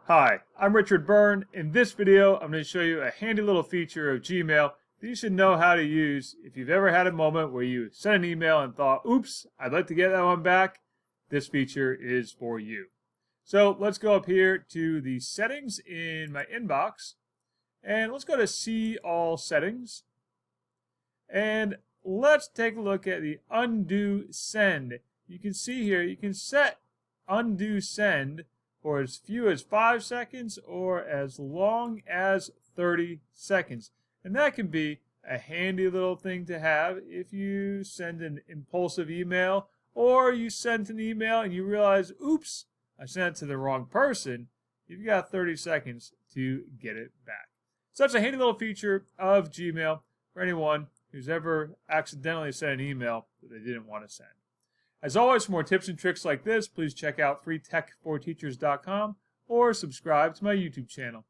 Hi, I'm Richard Byrne. In this video, I'm going to show you a handy little feature of Gmail that you should know how to use if you've ever had a moment where you sent an email and thought, oops, I'd like to get that one back. This feature is for you. So let's go up here to the settings in my inbox, and let's go to See All Settings. And let's take a look at the Undo Send. You can see here, you can set Undo Send for as few as 5 seconds or as long as 30 seconds. And that can be a handy little thing to have if you send an impulsive email or you sent an email and you realize, oops, I sent it to the wrong person. You've got 30 seconds to get it back. So that's a handy little feature of Gmail for anyone who's ever accidentally sent an email that they didn't want to send. As always, for more tips and tricks like this, please check out freetech4teachers.com or subscribe to my YouTube channel.